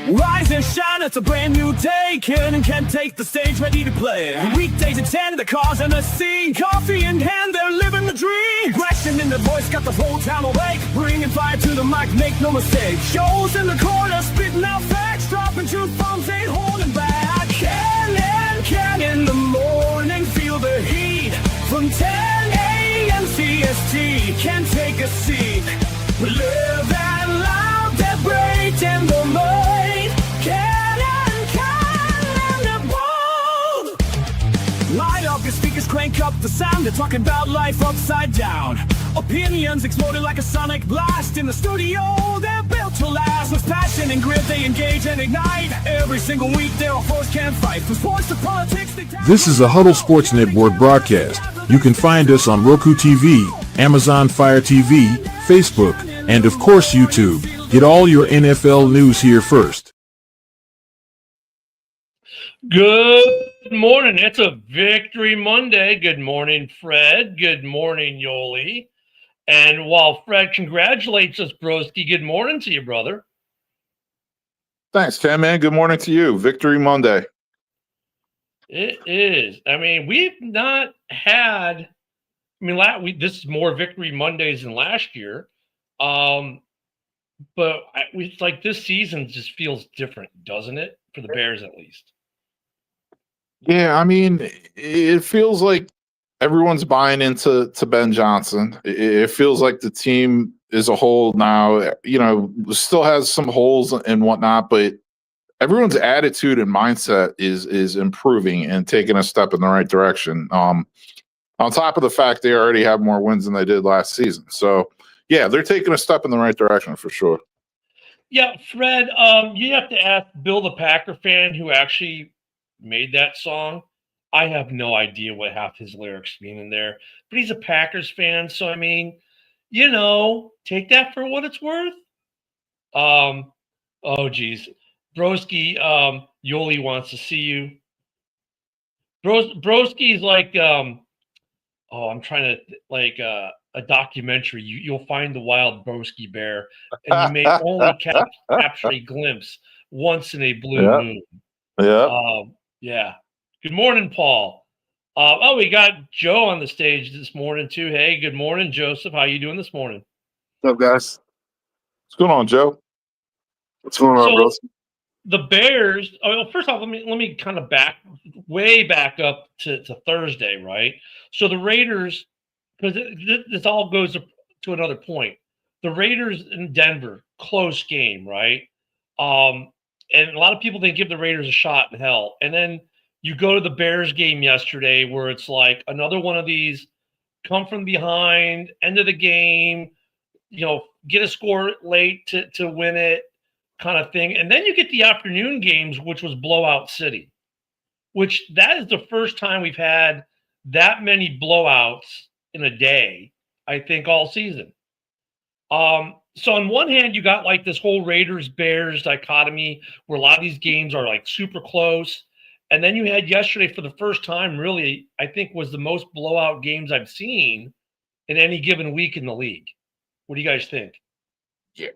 Rise and shine, it's a brand new day. Ken can take the stage, ready to play. Weekdays at 10, the cars and the scene. Coffee in hand, they're living the dream. Aggression in the voice, got the whole town awake. Bringing fire to the mic, make no mistake. Shows in the corner, spitting out facts. Dropping truth bombs, ain't holding back. Ken in the morning, feel the heat. From 10 a.m. CST, can take a seat. We live and loud, that break in the mind. Ken and the bold. Light up your speakers, crank up the sound. They're talking about life upside down. Opinions exploding like a sonic blast. In the studio, they're built to last. With passion and grit, they engage and ignite. Every single week, they're a force can't fight. From sports to politics, This is a Huddle Sports Network broadcast. You can find us on Roku TV, Amazon Fire TV, Facebook, and of course YouTube. Get all your NFL news here first. Good morning. It's a Victory Monday. Good morning, Fred. Good morning, Yoli. And while Fred congratulates us, Broski, good morning to you, brother. Thanks, Ken, man. Good morning to you. Victory Monday. It is. I mean, we've not had. I mean, this is more Victory Mondays than last year, but it's like this season just feels different, doesn't it? For the Bears, at least. Yeah, I mean, it feels like everyone's buying into Ben Johnson. It feels like the team as a whole now, still has some holes and whatnot, but everyone's attitude and mindset is improving and taking a step in the right direction. On top of the fact they already have more wins than they did last season. So, yeah, they're taking a step in the right direction for sure. Yeah, Fred, you have to ask Bill the Packer fan who actually made that song. I have no idea what half his lyrics mean in there, but he's a Packers fan. So, I mean, take that for what it's worth. Oh, geez. Broski, Yoli wants to see you. Broski's like, I'm trying to, like, a documentary. You'll find the wild Broski bear, and you may only capture a glimpse once in a blue moon. Yeah. Yeah. Good morning, Paul. We got Joe on the stage this morning too. Hey, good morning, Joseph. How you doing this morning? What's up, guys? What's going on, Joe? What's going on, bros? The Bears. First off, let me kind of back up to Thursday, right? So the Raiders, because this all goes to another point. The Raiders in Denver, close game, right? And a lot of people didn't give the Raiders a shot in hell. And then you go to the Bears game yesterday where it's like another one of these come from behind, end of the game, get a score late to win it kind of thing. And then you get the afternoon games, which was blowout city, which that is the first time we've had that many blowouts in a day, I think, all season. So on one hand, you got like this whole Raiders-Bears dichotomy where a lot of these games are like super close. And then you had yesterday for the first time, really, I think was the most blowout games I've seen in any given week in the league. What do you guys think?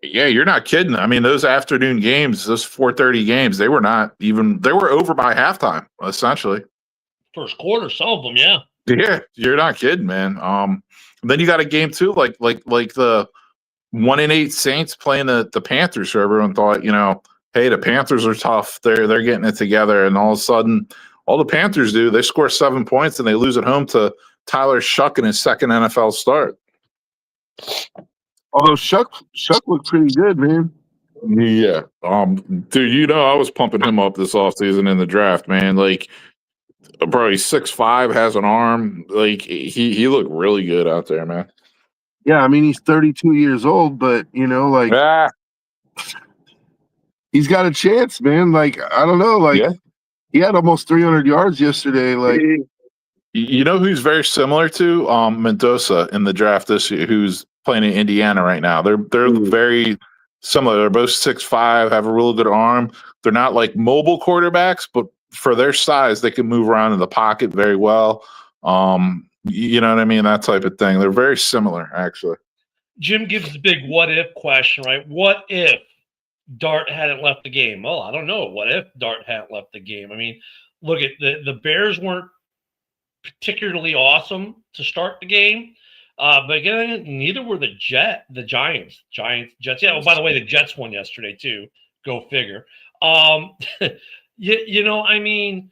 Yeah, you're not kidding. I mean, those afternoon games, those 4:30 games, they were over by halftime, essentially. First quarter, some of them, yeah. Yeah, you're not kidding, man. Then you got a game too, like the 1-8 Saints playing the Panthers, who everyone thought, hey, the Panthers are tough. They're getting it together, and all of a sudden, all the Panthers do, they score 7 points and they lose at home to Tyler Shuck in his second NFL start. Although Shuck looked pretty good, man. Yeah. Dude, I was pumping him up this offseason in the draft, man. Like, bro, he's 6'5", has an arm. Like, he looked really good out there, man. Yeah, I mean, he's 32 years old, but, he's got a chance, man. Like, I don't know. Like, He had almost 300 yards yesterday. Like, who's very similar to Mendoza in the draft this year, who's playing in Indiana right now. They're very similar. They're both 6'5", have a real good arm. They're not like mobile quarterbacks, but for their size, they can move around in the pocket very well. You know what I mean? That type of thing. They're very similar, actually. Jim gives the big what if question, right? What if Dart hadn't left the game? Well, I don't know. What if Dart hadn't left the game? I mean, look at the Bears weren't particularly awesome to start the game. But again, neither were the Giants. Jets. Yeah, oh, by the way, the Jets won yesterday too. Go figure. I mean,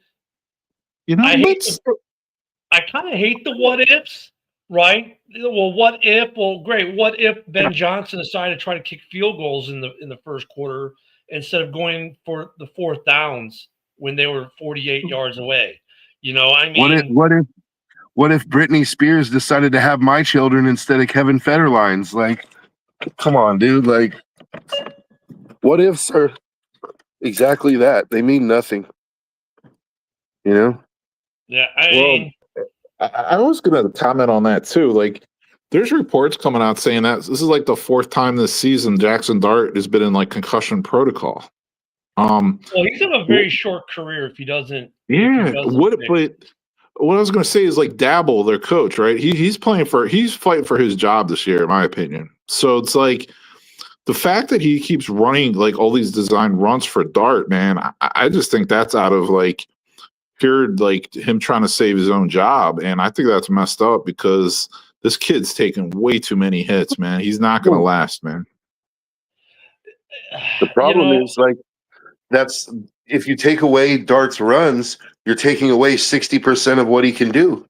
I kind of hate the what ifs, right? Well, what if? Well, great. What if Ben Johnson decided to try to kick field goals in the first quarter instead of going for the fourth downs when they were 48 yards away? I mean, what if Britney Spears decided to have my children instead of Kevin Federline's? Like, come on, dude. Like, what ifs are exactly that? They mean nothing. Yeah, I was going to comment on that too. Like, there's reports coming out saying that this is like the fourth time this season Jackson Dart has been in like concussion protocol. Well, he's in a very short career if he doesn't. Yeah. What I was going to say is like Dabble, their coach, right? He's fighting for his job this year, in my opinion. So it's like the fact that he keeps running like all these design runs for Dart, man. I just think that's out of like pure like him trying to save his own job, and I think that's messed up because this kid's taking way too many hits, man. He's not going to last, man. The problem is like that's if you take away Dart's runs, you're taking away 60% of what he can do.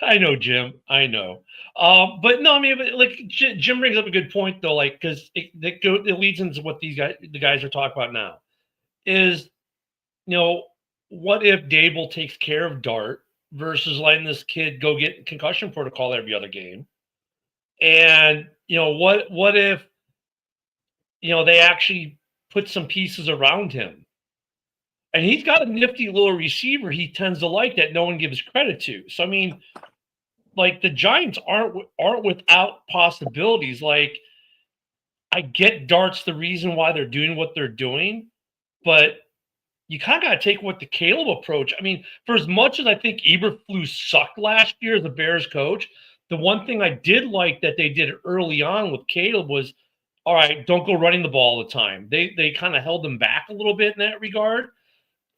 I know, Jim. I know. But no, I mean, like Jim brings up a good point though, like because it leads into what the guys are talking about now. Is what if Dable takes care of Dart versus letting this kid go get concussion protocol every other game? And what if they actually put some pieces around him? And he's got a nifty little receiver he tends to like that no one gives credit to. So I mean, like the Giants aren't without possibilities. Like I get Dart's the reason why they're doing what they're doing, but you kind of got to take what the Caleb approach. I mean, for as much as I think Eberflus sucked last year as a Bears coach, the one thing I did like that they did early on with Caleb was, all right, don't go running the ball all the time. They kind of held them back a little bit in that regard.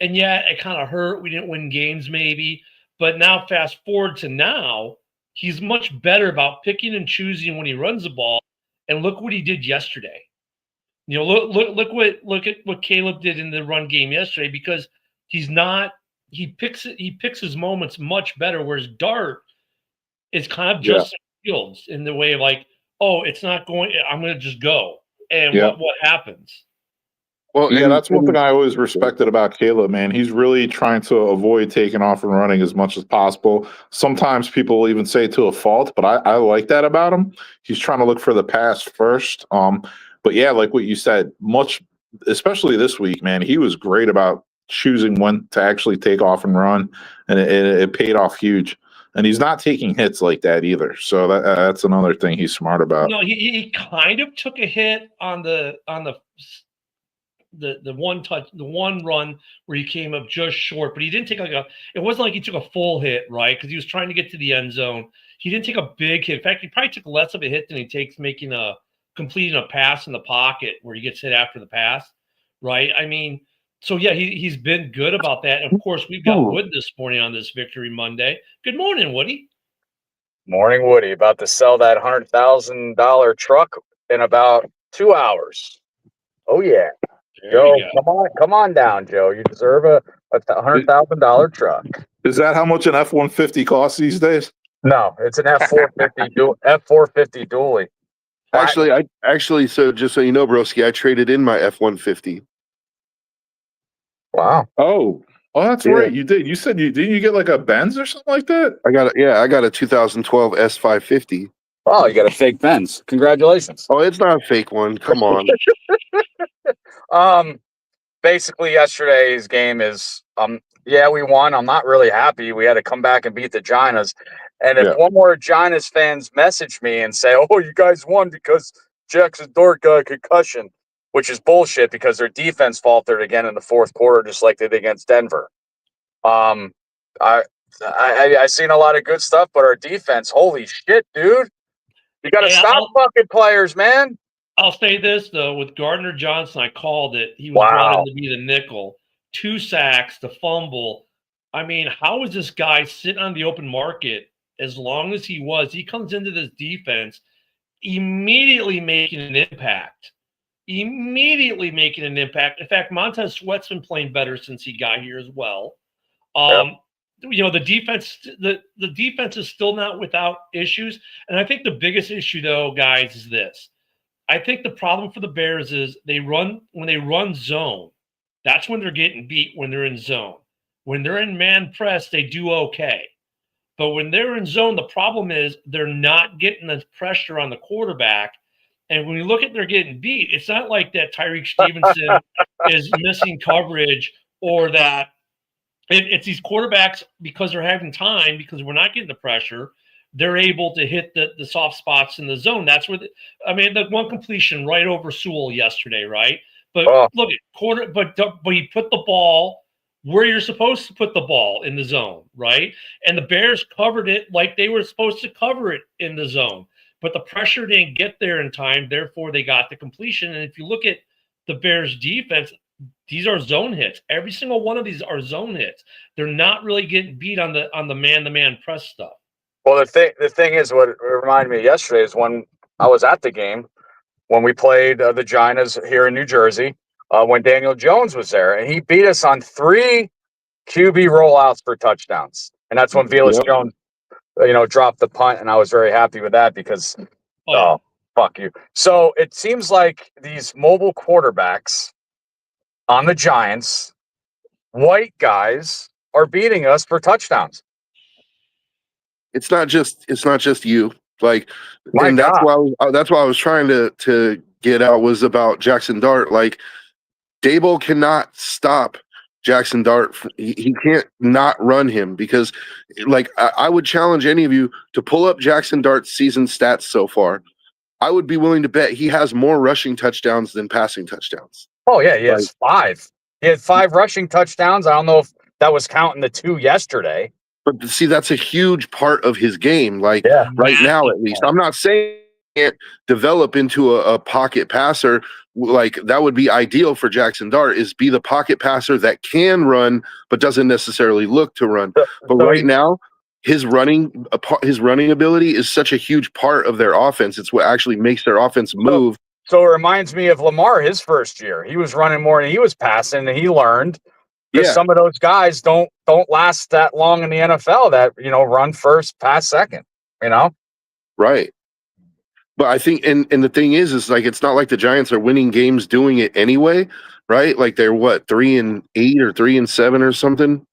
And yeah, it kind of hurt. We didn't win games maybe. But now fast forward to now, he's much better about picking and choosing when he runs the ball. And look what he did yesterday. Look at what Caleb did in the run game yesterday because he picks his moments much better, whereas Dart is kind of just Fields in the way of like, oh, it's not going, I'm gonna just go. And what happens? Well, yeah, that's one thing I always respected about Caleb, man. He's really trying to avoid taking off and running as much as possible. Sometimes people will even say to a fault, but I like that about him. He's trying to look for the pass first. But yeah, like what you said, especially this week, man, he was great about choosing when to actually take off and run, and it paid off huge. And he's not taking hits like that either. So that's another thing he's smart about. No, he kind of took a hit on the one run where he came up just short, but he didn't take it wasn't like he took a full hit, right? Because he was trying to get to the end zone. He didn't take a big hit. In fact, he probably took less of a hit than he takes completing a pass in the pocket where he gets hit after the pass, right? I mean, so yeah, he's been good about that. And of course, we've got Wood this morning on this Victory Monday. Good morning, Woody. Morning, Woody. About to sell that $100,000 truck in about 2 hours. Oh yeah. Joe, come on down, Joe. You deserve a $100,000 truck. Is that how much an F-150 costs these days? No, it's an F-450 F-450 dually. Actually, so just so you know, broski, I traded in my F-150. Wow. Oh, that's right. You did. You said didn't you get like a Benz or something like that? I got a 2012 S550. Oh, you got a fake Benz. Congratulations. Oh, it's not a fake one. Come on. Basically yesterday's game is we won. I'm not really happy. We had to come back and beat the Giants. And if one more Giants fans message me and say, "Oh, you guys won because Jackson Dart got a concussion," which is bullshit because their defense faltered again in the fourth quarter, just like they did against Denver. I seen a lot of good stuff, but our defense, holy shit, dude. You got to stop fucking players, man. I'll say this though, with Gardner Johnson, I called it. He was brought in to be the nickel. 2 sacks, the fumble. I mean, how is this guy sitting on the open market as long as he was? He comes into this defense immediately making an impact. Immediately making an impact. In fact, Montez Sweat's been playing better since he got here as well. You know, the defense is still not without issues. And I think the biggest issue, though, guys, is this. I think the problem for the Bears is when they run zone, that's when they're getting beat, when they're in zone. When they're in man press, they do okay. But when they're in zone, the problem is they're not getting the pressure on the quarterback. And when you look at they're getting beat, it's not like that Tyreek Stevenson is missing coverage or that it's these quarterbacks, because they're having time, because we're not getting the pressure, they're able to hit the soft spots in the zone. That's where the one completion right over Sewell yesterday, right? But look at but he put the ball where you're supposed to put the ball in the zone, right? And the Bears covered it like they were supposed to cover it in the zone. But the pressure didn't get there in time, therefore they got the completion. And if you look at the Bears defense, these are zone hits. Every single one of these are zone hits. They're not really getting beat on the man-to-man press stuff. Well, the thing is, what reminded me yesterday is when I was at the game, when we played the Giants here in New Jersey, when Daniel Jones was there, and he beat us on 3 QB rollouts for touchdowns. And that's when Velus Jones, dropped the punt, and I was very happy with that because, fuck you. So it seems like these mobile quarterbacks on the Giants, white guys, are beating us for touchdowns. It's not just you. Like, My and that's God. why I was trying to get out was about Jackson Dart. Like, Dable cannot stop Jackson Dart. He can't not run him because, like, I would challenge any of you to pull up Jackson Dart's season stats so far. I would be willing to bet he has more rushing touchdowns than passing touchdowns. Oh, yeah, he has 5. He had 5 rushing touchdowns. I don't know if that was counting the 2 yesterday. But see, that's a huge part of his game. Like, right now, at least. I'm not saying he can't develop into a pocket passer. Like, that would be ideal for Jackson Dart, is be the pocket passer that can run but doesn't necessarily look to run. But right now, his running ability is such a huge part of their offense. It's what actually makes their offense move. So it reminds me of Lamar his first year. He was running more than he was passing, and he learned. Because some of those guys don't last that long in the NFL that, run first, pass second, Right. But I think, and the thing is like, it's not like the Giants are winning games doing it anyway, right? Like they're 3-8 or 3-7 or something.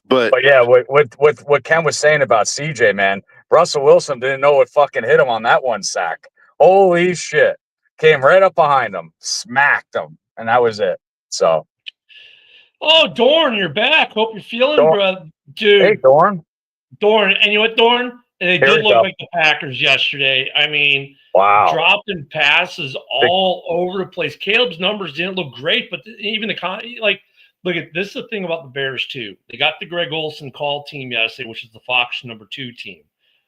But yeah, what Ken was saying about CJ, man, Russell Wilson didn't know what fucking hit him on that one sack. Holy shit. Came right up behind him, smacked him, and that was it. So. Oh, Dorn, you're back. Hope you're feeling, bro. Dude. Hey, Dorn. And you know what, Dorn? They did look like the Packers yesterday. I mean, dropping passes all over the place. Caleb's numbers didn't look great, but even look at this is the thing about the Bears, too. They got the Greg Olson call team yesterday, which is the Fox #2 team.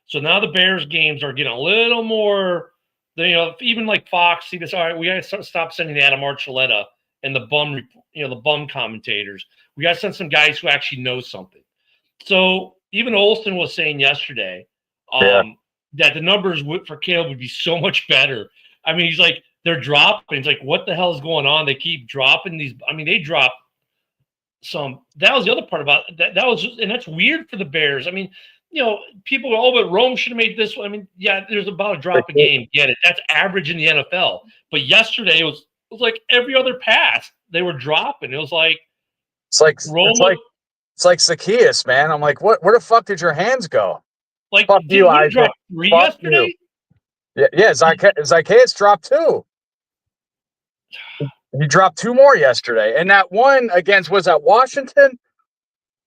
So now the Bears games are getting a little more, even like Fox, see this, all right, we got to stop sending Adam Archuleta and the bum commentators. We got to send some guys who actually know something. So even Olsen was saying yesterday that the numbers for Caleb would be so much better. I mean, he's like, they're dropping. It's like, what the hell is going on? They keep dropping these. I mean, they dropped some. That was the other part about that. And that's weird for the Bears. I mean, people go, but Rome should have made this one. I mean, yeah, there's about a drop a game. Get it. That's average in the NFL. But yesterday it was like every other pass they were dropping. It was like it's like Zacchaeus, man. I'm like, where the fuck did your hands go? Like, fuck did you, Isaac. Drop 3 fuck yesterday? Yeah. Zacchaeus dropped 2. He dropped 2 more yesterday, and that one against was that Washington.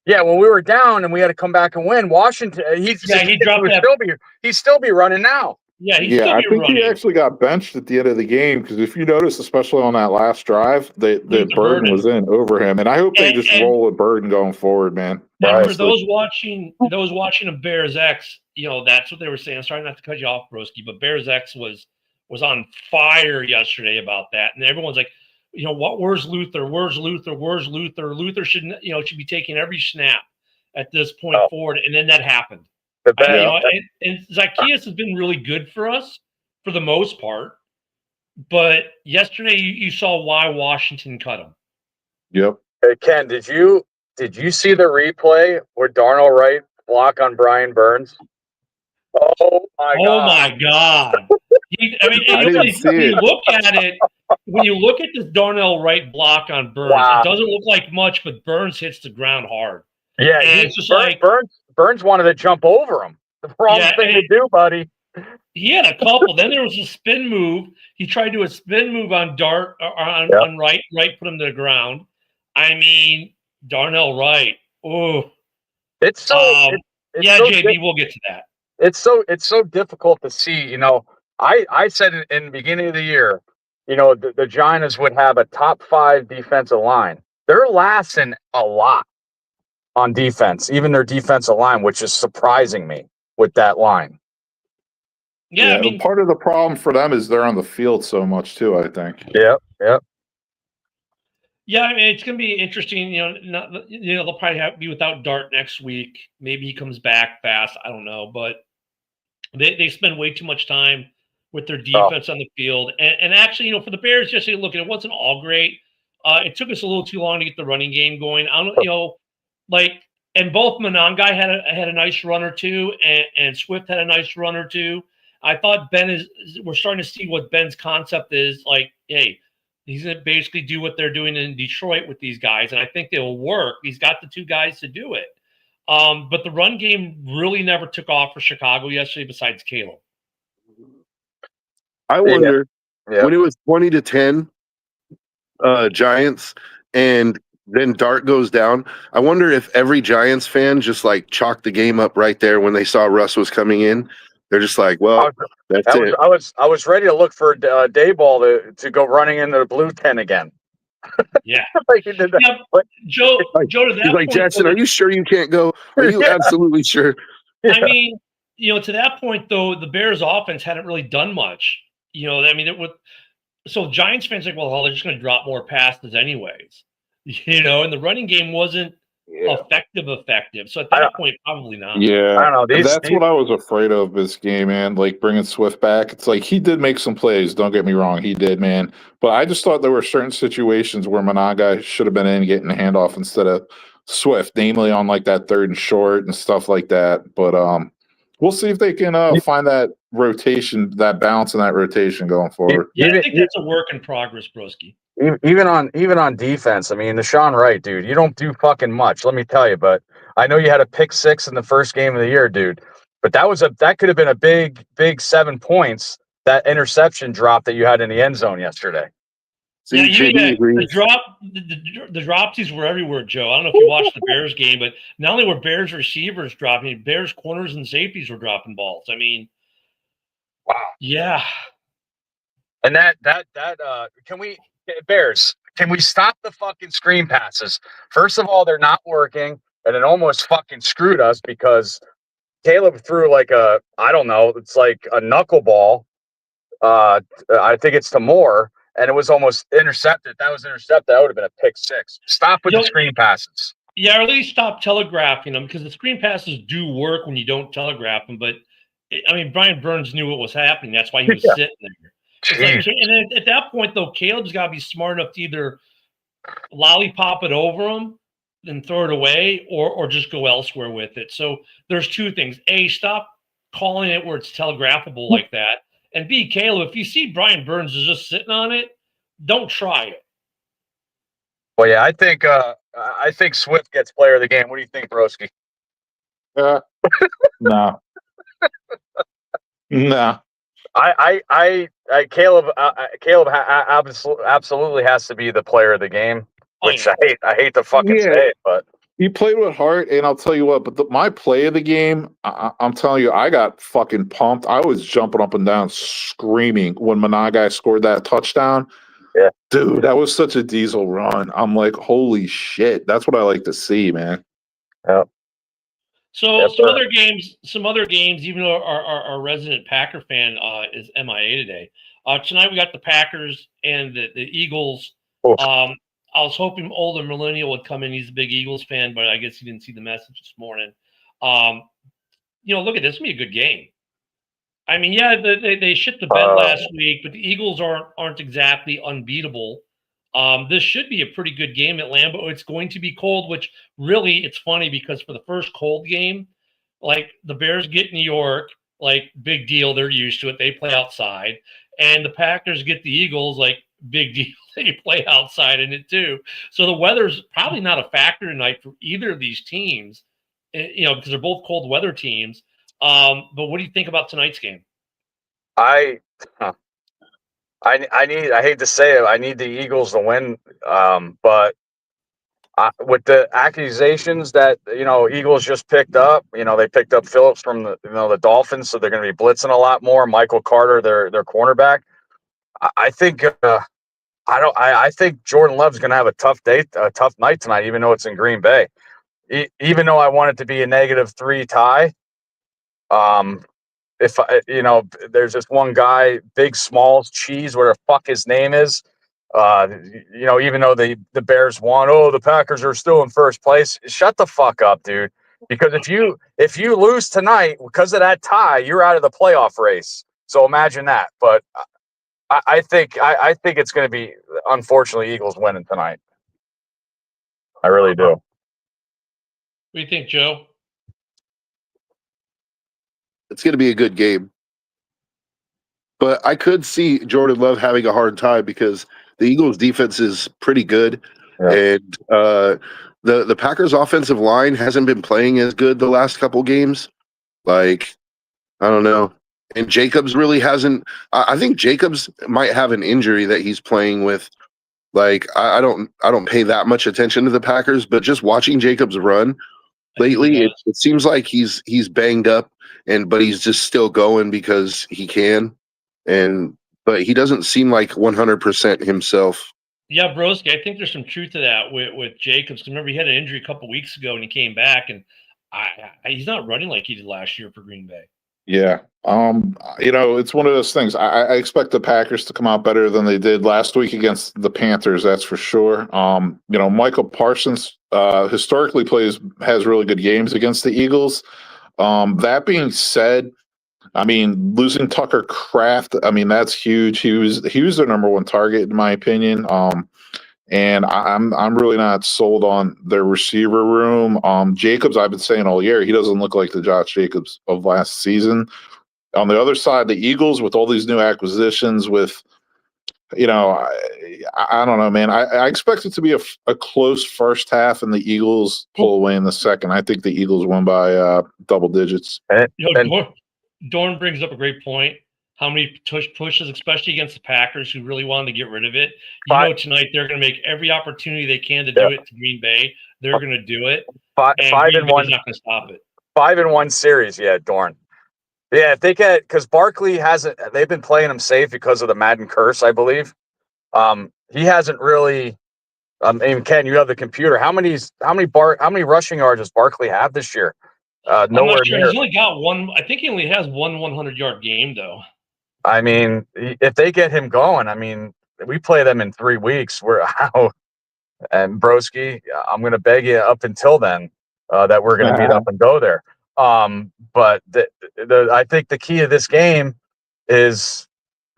Yeah, when we were down and we had to come back and win, Washington. He dropped that. He'd still be running now. I think he actually got benched at the end of the game because if you notice, especially on that last drive, the burden was in over him, and I hope they just roll a burden going forward, man. And for those watching a Bears X, that's what they were saying. I'm sorry not to cut you off, Broski, but Bears X was was on fire yesterday about that, and everyone's like, where's Luther? Where's Luther? Where's Luther? Luther should be taking every snap at this point forward, and then that happened. And Zacchaeus has been really good for us for the most part, but yesterday you saw why Washington cut him. Yep. Hey, Ken, did you see the replay where Darnell Wright block on Brian Burns? Oh my God! When you look at this Darnell Wright block on Burns, It doesn't look like much, but Burns hits the ground hard. Yeah, it's just Burns wanted to jump over him. The wrong thing to do, buddy. He had a couple. Then there was a spin move. He tried to do a spin move on on Wright. Wright put him to the ground. I mean, Darnell Wright. Oh, it's so. JB, we'll get to that. It's so difficult to see. I said in the beginning of the year, the Giants would have a top 5 defensive line. They're lasting a lot on defense, even their defensive line, which is surprising me with that line. Yeah, part of the problem for them is they're on the field so much too, I think. Yep. Yeah, it's going to be interesting. They'll probably be without Dart next week. Maybe he comes back fast. I don't know, but they spend way too much time with their defense on the field. And actually, for the Bears, just look, it wasn't all great. It took us a little too long to get the running game going. I don't, and both Monangai had a nice run or two, and Swift had a nice run or two. I thought we're starting to see what Ben's concept is. Like, hey, he's going to basically do what they're doing in Detroit with these guys, and I think they'll work. He's got the 2 guys to do it. But the run game really never took off for Chicago yesterday besides Caleb. I wonder when it was 20-10 Giants and then Dart goes down, I wonder if every Giants fan just chalked the game up right there when they saw Russ was coming in. They're just like, well, that's it. I was ready to look for Dayball to go running into the blue tent again. Yeah. He did that. Yeah, Joe, to that he's like, point, Jackson, are you sure you can't go? Are you absolutely sure? I mean, to that point, though, the Bears offense hadn't really done much. So Giants fans are like, well, they're just going to drop more passes anyways. And the running game wasn't effective. So at that point, probably not. Yeah, I don't know. That's what I was afraid of this game, man. Bringing Swift back, it's like he did make some plays. Don't get me wrong, he did, man. But I just thought there were certain situations where Monangai should have been in getting a handoff instead of Swift, namely on that 3rd and short and stuff like that. But we'll see if they can find that rotation, that balance in that rotation going forward. Yeah, I think that's a work in progress, Broski. Even on defense, I mean, Deshaun Wright, dude, you don't do fucking much, let me tell you. But I know you had a pick 6 in the first game of the year, dude. But that could have been a big 7 points. That interception drop that you had in the end zone yesterday. The dropsies were everywhere, Joe. I don't know if you watched the Bears game, but not only were Bears receivers dropping, Bears corners and safeties were dropping balls. I mean, wow. Yeah. And Bears, can we stop the fucking screen passes? First of all, they're not working, and it almost fucking screwed us because Caleb threw it's like a knuckleball. I think it's to Moore, and it was almost intercepted. That was intercepted. That would have been a pick 6. Stop with the screen passes. Yeah, or at least stop telegraphing them, because the screen passes do work when you don't telegraph them. But, Brian Burns knew what was happening. That's why he was sitting there. And at that point, though, Caleb's got to be smart enough to either lollipop it over him and throw it away or just go elsewhere with it. So there's 2 things. A, stop calling it where it's telegraphable like that. And B, Caleb, if you see Brian Burns is just sitting on it, don't try it. Well, yeah, I think Swift gets player of the game. What do you think, Broski? No. No. Caleb absolutely has to be the player of the game, which I hate to fucking say it, but he played with heart, and I'll tell you what. But my play of the game, I'm telling you, I got fucking pumped. I was jumping up and down, screaming when Monangai scored that touchdown. Yeah, dude, that was such a diesel run. I'm like, holy shit, that's what I like to see, man. Yeah. So some other games, even though our resident Packer fan is MIA today. Tonight we got the Packers and the Eagles. Oh. I was hoping older millennial would come in. He's a big Eagles fan, but I guess he didn't see the message this morning. Look at this. It's going to be a good game. I mean, yeah, they shit the bed last week, but the Eagles aren't exactly unbeatable. This should be a pretty good game at Lambeau. It's going to be cold, which really it's funny because for the first cold game, like the Bears get New York, like big deal. They're used to it. They play outside. And the Packers get the Eagles, like big deal. They play outside in it too. So the weather's probably not a factor tonight for either of these teams, because they're both cold weather teams. But what do you think about tonight's game? I hate to say it, I need the Eagles to win. But with the accusations that Eagles just picked up, they picked up Phillips from the Dolphins, so they're going to be blitzing a lot more. Michael Carter, their cornerback. I think I think Jordan Love's going to have a tough night tonight, even though it's in Green Bay. Even though I want it to be a -3 tie. If there's this one guy, Big Smalls Cheese, whatever the fuck his name is. Even though the Bears won, the Packers are still in first place. Shut the fuck up, dude. Because if you lose tonight because of that tie, you're out of the playoff race. So imagine that. But I think it's going to be, unfortunately, Eagles winning tonight. I really do. What do you think, Joe? It's going to be a good game. But I could see Jordan Love having a hard time because the Eagles' defense is pretty good. Yeah. And the Packers' offensive line hasn't been playing as good the last couple games. Like, I don't know. And Jacobs really hasn't. I think Jacobs might have an injury that he's playing with. Like, I don't pay that much attention to the Packers, but just watching Jacobs run lately, it seems like he's banged up, but he's just still going because he can. But he doesn't seem like 100% himself. Yeah, Broski, I think there's some truth to that with Jacobs. Remember, he had an injury a couple weeks ago and he came back, and he's not running like he did last year for Green Bay. Yeah. It's one of those things. I expect the Packers to come out better than they did last week against the Panthers. That's for sure. Michael Parsons historically has really good games against the Eagles. That being said, losing Tucker Kraft, that's huge. He was their number one target in my opinion. And I'm really not sold on their receiver room. Jacobs, I've been saying all year, he doesn't look like the Josh Jacobs of last season. On the other side, the Eagles, with all these new acquisitions, with I don't know, man. I expect it to be a close first half, and the Eagles pull away in the second. I think the Eagles win by double digits. Dorn brings up a great point. How many pushes, especially against the Packers, who really wanted to get rid of it. Tonight they're going to make every opportunity they can to do it to Green Bay. They're going to do it. 5-1. Not going to stop it. 5-1 series, Dorn. Yeah, if they get, because Barkley hasn't. They've been playing him safe because of the Madden curse, I believe. He hasn't really. Ken, you have the computer. How many rushing yards does Barkley have this year? I'm not sure. He's only got one. I think he only has one 100-yard game, though. If they get him going, we play them in 3 weeks. And Broski, I'm going to beg you up until then that we're going to meet up and go there. But I think the key of this game is,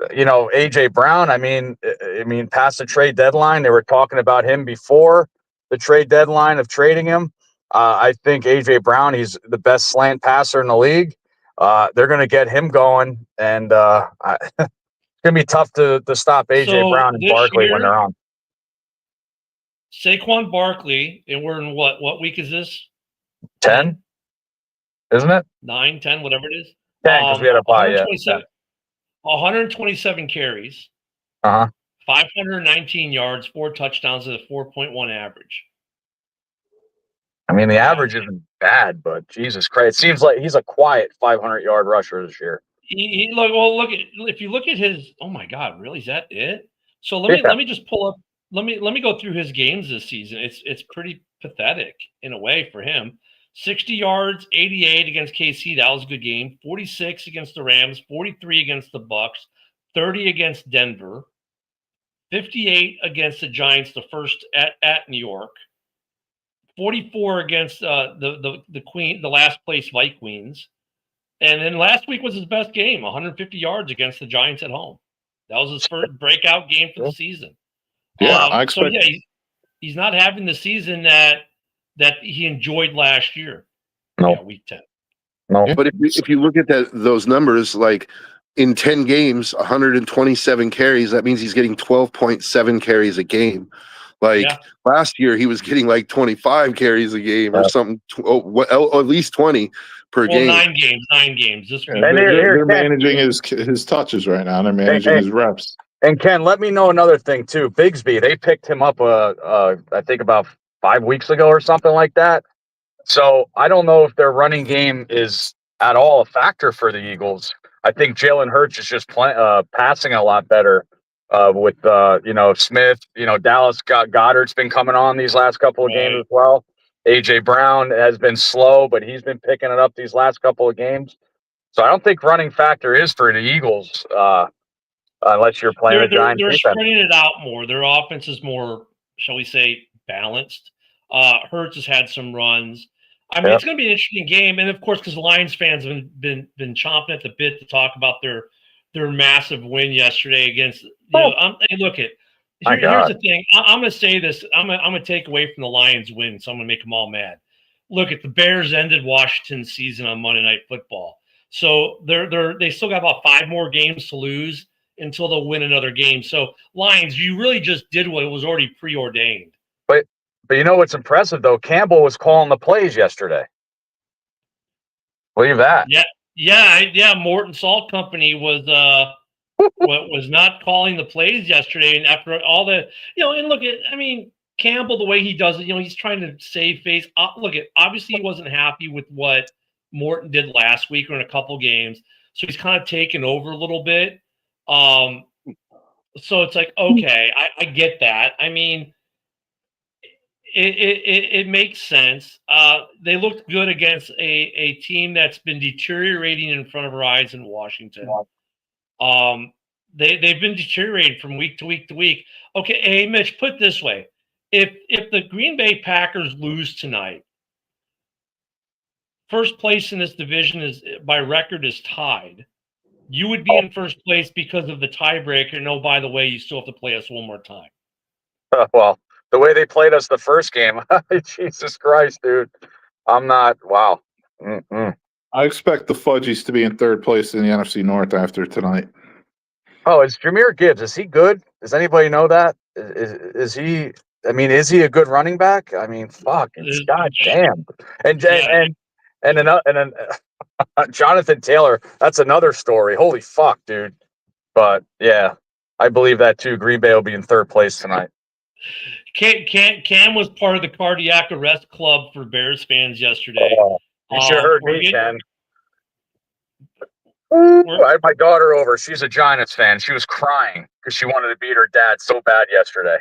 AJ Brown. Past the trade deadline, they were talking about him before the trade deadline of trading him. I think AJ Brown, he's the best slant passer in the league. They're going to get him going, and it's going to be tough to stop AJ Brown and Barkley when they're on. Saquon Barkley, and we're in what week is this? 10, isn't it? 9, 10, whatever it is. 10, because we had a bye. 127 carries. 519 yards, 4 touchdowns at a 4.1 average. The average isn't bad, but Jesus Christ, it seems like he's a quiet 500-yard rusher this year. If you look at his, oh my God, really, is that it? So let me just pull up. Let me go through his games this season. It's pretty pathetic in a way for him. 60 yards, 88 against KC. That was a good game. 46 against the Rams. 43 against the Bucks. 30 against Denver, 58 against the Giants, the first at New York, 44 against the last place Vikings, and then last week was his best game, 150 yards against the Giants at home. That was his first breakout game for the season. Yeah, I expect. He's not having the season that he enjoyed last year. No. Yeah, week 10. No. But if you look at those numbers, like in 10 games, 127 carries, that means he's getting 12.7 carries a game. Like last year, he was getting like 25 carries a game or something, at least 20 per game. 9 games. This week. They're managing his touches right now. They're managing his reps. And Ken, let me know another thing too. Bigsby, they picked him up, I think about 5 weeks ago or something like that. So I don't know if their running game is at all a factor for the Eagles. I think Jalen Hurts is just passing a lot better with Smith. Dallas Goddard's been coming on these last couple of games as well. AJ Brown has been slow, but he's been picking it up these last couple of games. So I don't think running factor is for the Eagles unless you're playing a Giants They're defense. spreading it out more. Their offense is more, shall we say, balanced. Hurts has had some runs. I mean, it's going to be an interesting game, and of course, because Lions fans have been chomping at the bit to talk about their massive win yesterday against. Here's the thing. I'm going to say this. I'm going to take away from the Lions win, so I'm going to make them all mad. Look, the Bears ended Washington's season on Monday Night Football, so they still got about 5 more games to lose until they'll win another game. So, Lions, you really just did what was already preordained. But you know what's impressive, though? Campbell was calling the plays yesterday. Believe that. Yeah. Morton Salt Company was not calling the plays yesterday. And after all the, and look at, Campbell, the way he does it, he's trying to save face. Obviously he wasn't happy with what Morton did last week or in a couple games. So he's kind of taken over a little bit. So it's like, okay, I get that. It makes sense. They looked good against a team that's been deteriorating in front of our eyes in Washington. They've been deteriorating from week to week to week. Okay, hey Mitch, put it this way: if the Green Bay Packers lose tonight, first place in this division is by record is tied. You would be in first place because of the tiebreaker. No, by the way, you still have to play us one more time. Well. The way they played us the first game, Jesus Christ, dude. I'm not, wow. Mm-mm. I expect the Fudgies to be in third place in the NFC North after tonight. Oh, is Jahmyr Gibbs, is he good? Does anybody know that? Is he, is he a good running back? Fuck, God damn. And then Jonathan Taylor, that's another story. Holy fuck, dude. But, yeah, I believe that too. Green Bay will be in third place tonight. Cam was part of the cardiac arrest club for Bears fans yesterday. You sure heard me, Ken. I had my daughter over. She's a Giants fan. She was crying because she wanted to beat her dad so bad yesterday.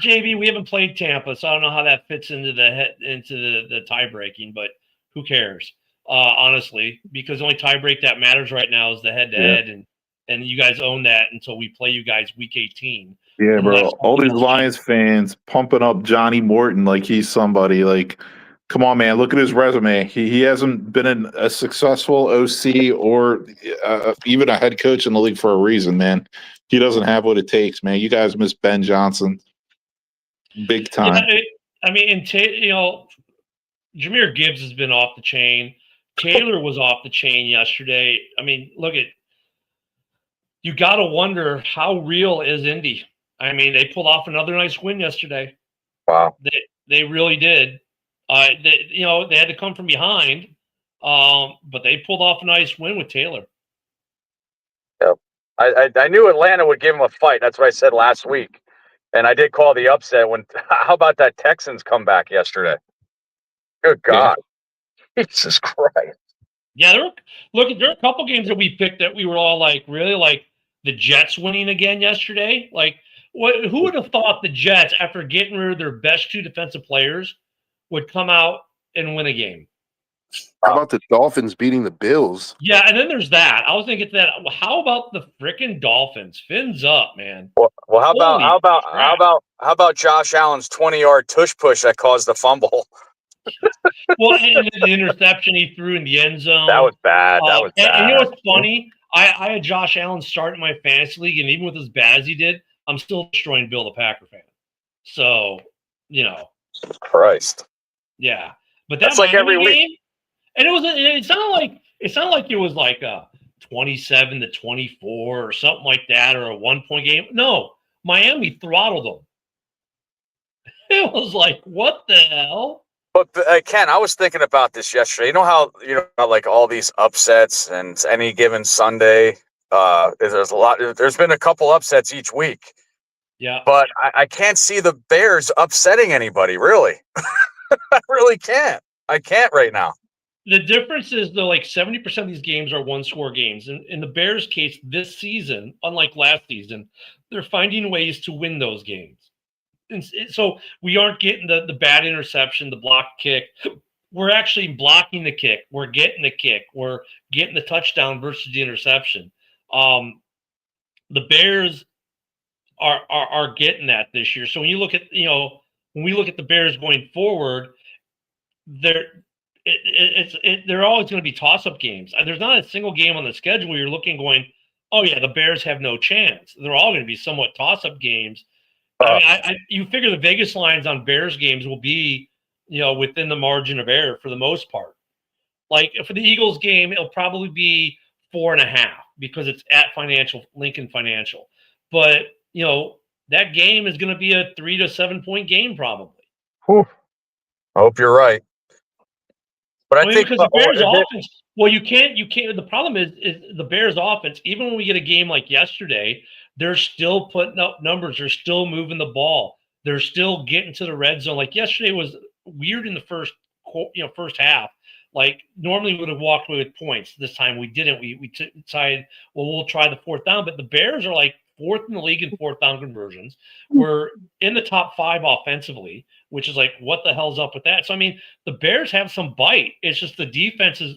JB, we haven't played Tampa, so I don't know how that fits into the tie breaking, but who cares? Honestly, because the only tie break that matters right now is the head-to-head, and you guys own that until we play you guys week 18. Yeah, bro. All these Lions fans pumping up Johnny Morton like he's somebody. Like, come on, man. Look at his resume. He hasn't been a successful OC or even a head coach in the league for a reason, man. He doesn't have what it takes, man. You guys miss Ben Johnson big time. Yeah, Jahmyr Gibbs has been off the chain. Taylor was off the chain yesterday. You got to wonder how real is Indy. They pulled off another nice win yesterday. Wow. They really did. They had to come from behind, but they pulled off a nice win with Taylor. Yep. I knew Atlanta would give him a fight. That's what I said last week. And I did call the upset how about that Texans comeback yesterday? Good God. Yeah. Jesus Christ. Yeah, there are a couple games that we picked that we were all like, really, like the Jets winning again yesterday. Like, who would have thought the Jets, after getting rid of their best 2 defensive players, would come out and win a game? How about the Dolphins beating the Bills? Yeah, and then there's that. I was thinking that. Well, how about the freaking Dolphins? Fins up, man. Well, how Holy crap. about Josh Allen's 20-yard tush push that caused the fumble? Well, and the interception he threw in the end zone. That was bad. That was bad. And you know what's funny? I had Josh Allen start in my fantasy league, and even with as bad as he did, I'm still destroying Bill the Packer fan. So, Christ. Yeah. But that's like every week. Game, and it sounded like it was like a 27-24 or something like that, or a 1-point game. No, Miami throttled them. It was like, what the hell? But Ken, I was thinking about this yesterday. You know how like all these upsets and any given Sunday, there's a lot. There's been a couple upsets each week. Yeah. But I can't see the Bears upsetting anybody. Really, I really can't. I can't right now. The difference is though, like 70% of these games are one-score games. And in the Bears' case, this season, unlike last season, they're finding ways to win those games. And so we aren't getting the bad interception, the blocked kick. We're actually blocking the kick. We're getting the kick. We're getting the touchdown versus the interception. The Bears are getting that this year. So when you look at when we look at the Bears going forward, they're always going to be toss-up games. There's not a single game on the schedule where you're looking going, oh yeah, the Bears have no chance. They're all going to be somewhat toss-up games. I mean, you figure the Vegas lines on Bears games will be, within the margin of error for the most part. Like for the Eagles game, it'll probably be 4.5 because it's at Lincoln Financial. But that game is going to be a 3 to 7 point game probably. Whew. I hope you're right. But I think because the Bears offense. Well, you can't. The problem is the Bears offense. Even when we get a game like yesterday, they're still putting up numbers. They're still moving the ball. They're still getting to the red zone. Like yesterday was weird in the first half. Like normally we would have walked away with points. This time we didn't. We decided, we'll try the fourth down. But the Bears are like fourth in the league in fourth down conversions. We're in the top 5 offensively, which is like, what the hell's up with that? So, I mean, the Bears have some bite. It's just the defense is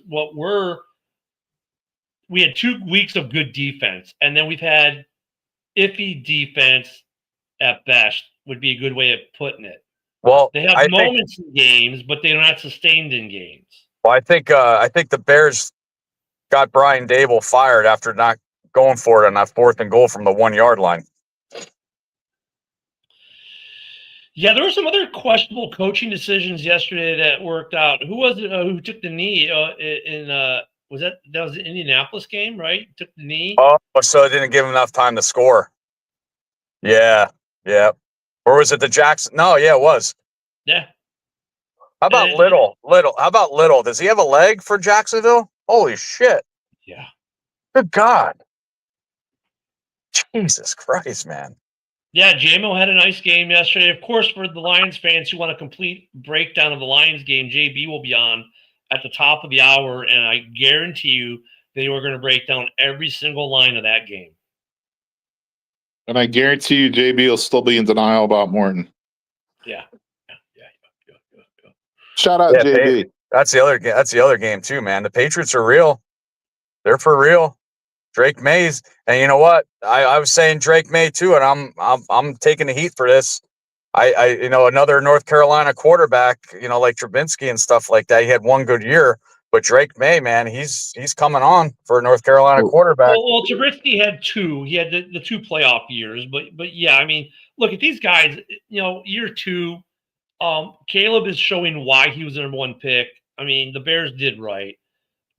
we had 2 weeks of good defense, and then we've had iffy defense at best would be a good way of putting it. Well, they have moments in games, but they're not sustained in games. Well, I think the Bears got Brian Dable fired after not going for it on that 4th and goal from the 1-yard line. Yeah, there were some other questionable coaching decisions yesterday that worked out. Who was it who took the knee was that was the Indianapolis game, right? Took the knee. Oh, so it didn't give him enough time to score. Yeah. Or was it the Jackson? No, yeah, it was. Yeah. How about Little? How about Little? Does he have a leg for Jacksonville? Holy shit. Yeah. Good God. Jesus Christ, man. Yeah, JMO had a nice game yesterday. Of course, for the Lions fans who want a complete breakdown of the Lions game, JB will be on at the top of the hour, and I guarantee you they were going to break down every single line of that game. And I guarantee you JB will still be in denial about Morton. Yeah. Shout out JB. That's the other game too, man. The Patriots are real. They're for real. Drake May's, and you know what? I was saying Drake May too, and I'm taking the heat for this. I another North Carolina quarterback, like Trubinsky and stuff like that. He had one good year, but Drake May, man, he's coming on for a North Carolina quarterback. Well, Trubinsky had 2. He had the 2 playoff years, but yeah, I mean, look at these guys. Year 2, Caleb is showing why he was the number 1 pick. I mean, the Bears did right.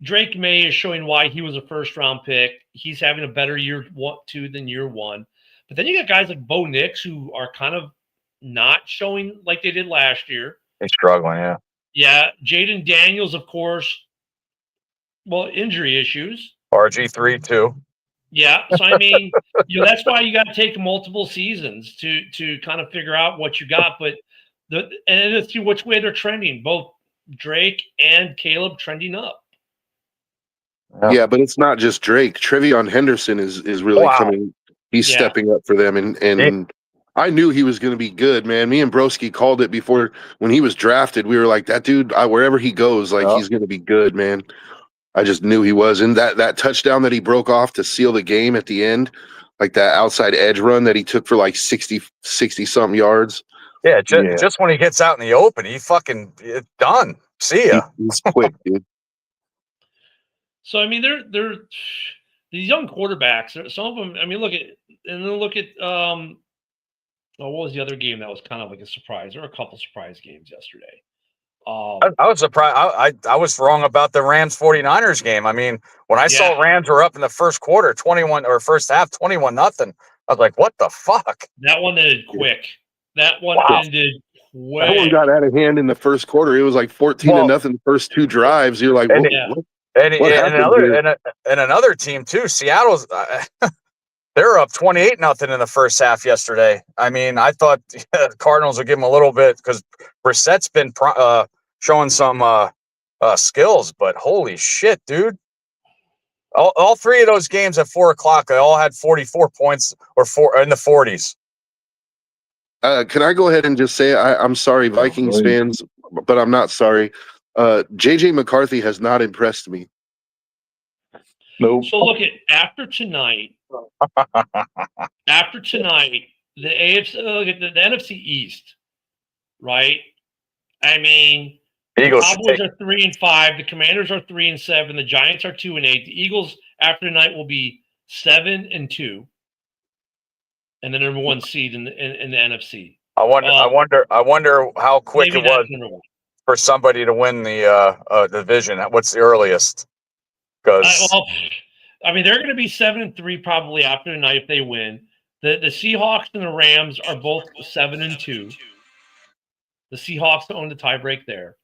Drake May is showing why he was a first-round pick. He's having a better year 2 than year 1. But then you got guys like Bo Nix who are kind of not showing like they did last year. He's struggling, yeah. Yeah, Jaden Daniels, of course. Well, injury issues. RG3 too. Yeah, so I mean, that's why you got to take multiple seasons to kind of figure out what you got. But and let's see which way they're trending. Both Drake and Caleb trending up. Yeah, but it's not just Drake. Trevion Henderson is really coming. He's stepping up for them, and I knew he was going to be good, man. Me and Broski called it before when he was drafted. We were like, that dude, wherever he goes, like he's going to be good, man. I just knew he was. And that touchdown that he broke off to seal the game at the end, like that outside edge run that he took for like 60 something yards. Yeah, just when he gets out in the open, he fucking done. See ya. He's quick, dude. So I mean, they're these young quarterbacks. Some of them. I mean, look at what was the other game that was kind of like a surprise? There were a couple surprise games yesterday. I was surprised. I was wrong about the Rams 49ers game. I mean, when I saw Rams were up in the first quarter, 21 or first half, 21-0, I was like, what the fuck? That one ended quick. That one ended quick. That one got out of hand in the first quarter. It was like 14-0 the first two drives. You're like, what happened? And another team too, Seattle's. They're up 28-0 in the first half yesterday. I mean, I thought the Cardinals would give them a little bit because Brissett's been showing some skills, but holy shit, dude. All three of those games at 4:00, they all had 44 points or in the 40s. Can I go ahead and just say I'm sorry, Vikings fans, but I'm not sorry. JJ McCarthy has not impressed me. Nope. So look at after tonight, the AFC, look at the NFC East, right? I mean, Eagles the Cowboys are 3-5, the Commanders are 3-7, the Giants are 2-8. The Eagles after tonight will be 7-2, and the number one seed in the NFC. I wonder how quick it was for somebody to win the division. What's the earliest? Because I mean, they're going to be 7-3 probably after tonight if they win. The Seahawks and the Rams are both 7-2. The Seahawks own the tiebreak there.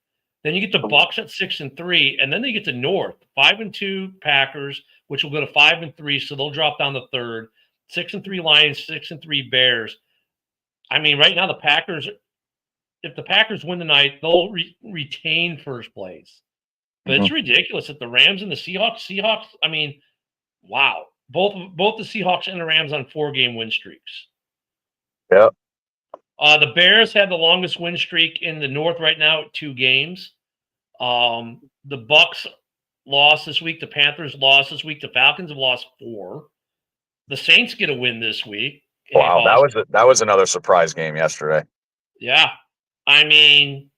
Then you get the Bucks at 6-3, and then they get to North 5-2 Packers, which will go to 5-3, so they'll drop down to third. 6-3 Lions, 6-3 Bears. I mean, right now the Packers, if the Packers win tonight, they'll retain first place. But it's ridiculous that the Rams and the Seahawks, I mean, wow. Both the Seahawks and the Rams on 4-game win streaks. Yep. The Bears have the longest win streak in the North right now at 2 games. The Bucks lost this week. The Panthers lost this week. The Falcons have lost 4. The Saints get a win this week. Wow, that was another surprise game yesterday. Yeah. I mean,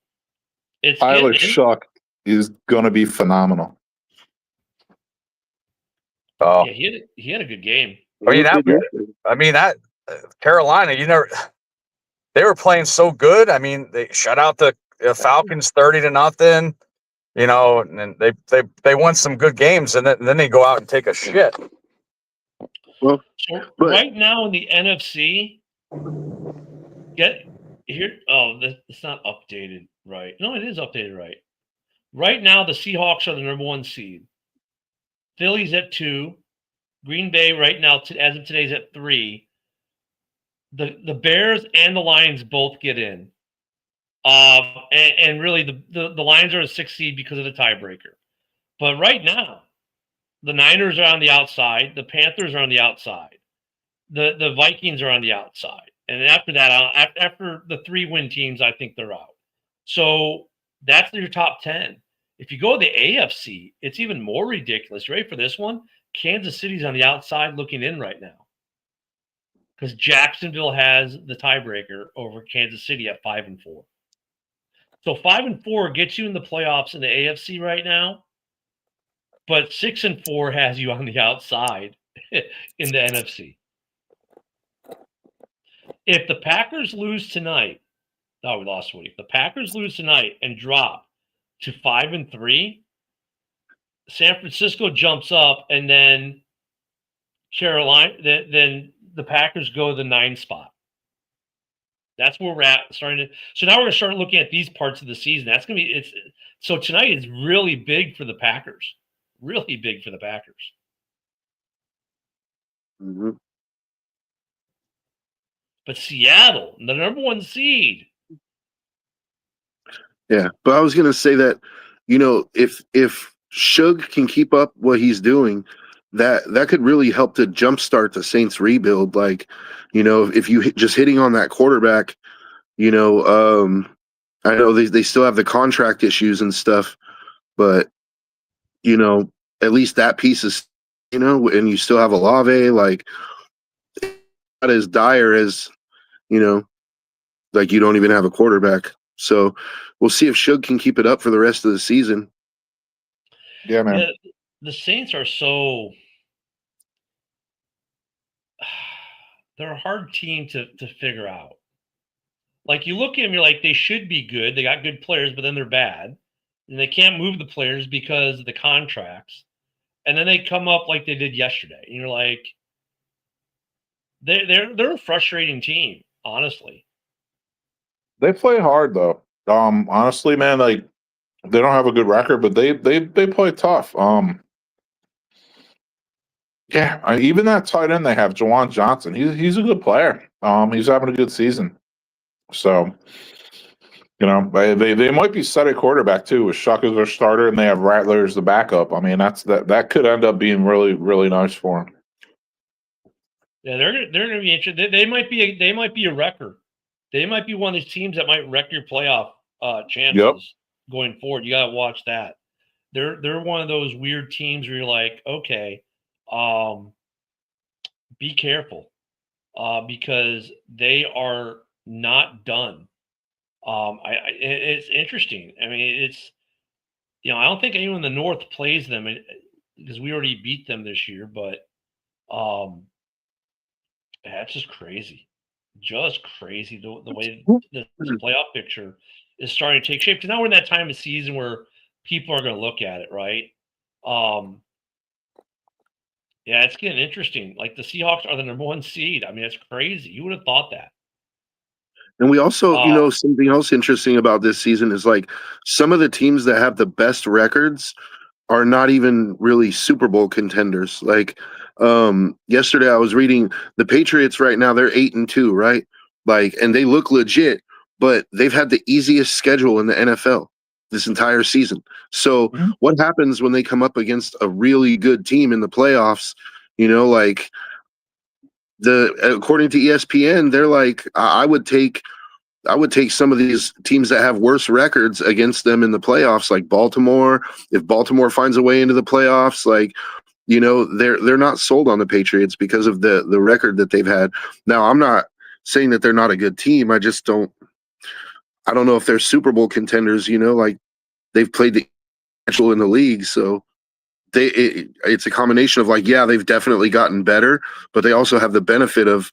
it's Tyler Shuck is going to be phenomenal. Oh, yeah, he had a good game. I mean that Carolina, they were playing so good. I mean, they shut out the Falcons 30-0. And they won some good games, and then they go out and take a shit. Well, right now in the NFC, it's not updated right. No, it is updated right. Right now, the Seahawks are the number 1 seed. Philly's at 2. Green Bay right now, as of today, is at 3. The Bears and the Lions both get in. And really, the Lions are a 6th seed because of the tiebreaker. But right now, the Niners are on the outside. The Panthers are on the outside. The Vikings are on the outside. And after that, after the 3-win teams, I think they're out. So that's your top 10. If you go to the AFC, it's even more ridiculous. You ready for this one? Kansas City's on the outside looking in right now because Jacksonville has the tiebreaker over Kansas City at 5-4. So 5-4 gets you in the playoffs in the AFC right now, but 6-4 has you on the outside in the NFC. If the Packers lose tonight, we lost one. If the Packers lose tonight and drop to 5-3, San Francisco jumps up, and then Carolina, then the Packers go to the 9 spot. That's where we're at. So now we're going to start looking at these parts of the season. That's going to be so tonight is really big for the Packers. Really big for the Packers. Mm-hmm. But Seattle, the number 1 seed. Yeah, but I was going to say that, if Shug can keep up what he's doing, that could really help to jumpstart the Saints rebuild. Like, if you just hitting on that quarterback, I know they still have the contract issues and stuff, but at least that piece is, and you still have Olave, like not as dire as, like you don't even have a quarterback. So we'll see if Suge can keep it up for the rest of the season. Yeah, man. Yeah, the Saints are so they're a hard team to figure out. Like you look at them, you're like, they should be good. They got good players, but then they're bad. And they can't move the players because of the contracts. And then they come up like they did yesterday. And you're like, they're a frustrating team, honestly. They play hard though. Honestly, man, like they don't have a good record, but they play tough. Yeah, even that tight end they have, Jawan Johnson. He's a good player. He's having a good season. So, they might be set at quarterback too, with Shuck as their starter, and they have Rattler as the backup. I mean, that could end up being really, really nice for them. Yeah, they're going to be interested. They might be a wrecker. They might be one of these teams that might wreck your playoff chances going forward. You got to watch that. They're one of those weird teams where you're like, okay, be careful, because they are not done. It's interesting. I mean, it's I don't think anyone in the North plays them because we already beat them this year, but that's just crazy. Just crazy the way the playoff picture is starting to take shape. Because now we're in that time of season where people are going to look at it, right? Yeah, it's getting interesting. Like the Seahawks are the number 1 seed. I mean, it's crazy. You would have thought that. And we also, something else interesting about this season is like some of the teams that have the best records are not even really Super Bowl contenders. Like yesterday I was reading the Patriots right now, they're 8-2, right? Like, and they look legit, but they've had the easiest schedule in the NFL this entire season. So what happens when they come up against a really good team in the playoffs? Like according to ESPN, they're like, I would take some of these teams that have worse records against them in the playoffs, like Baltimore. If Baltimore finds a way into the playoffs, like, they're not sold on the Patriots because of the record that they've had. Now, I'm not saying that they're not a good team. I don't know if they're Super Bowl contenders, like they've played the in the league. So it's a combination of like, yeah, they've definitely gotten better, but they also have the benefit of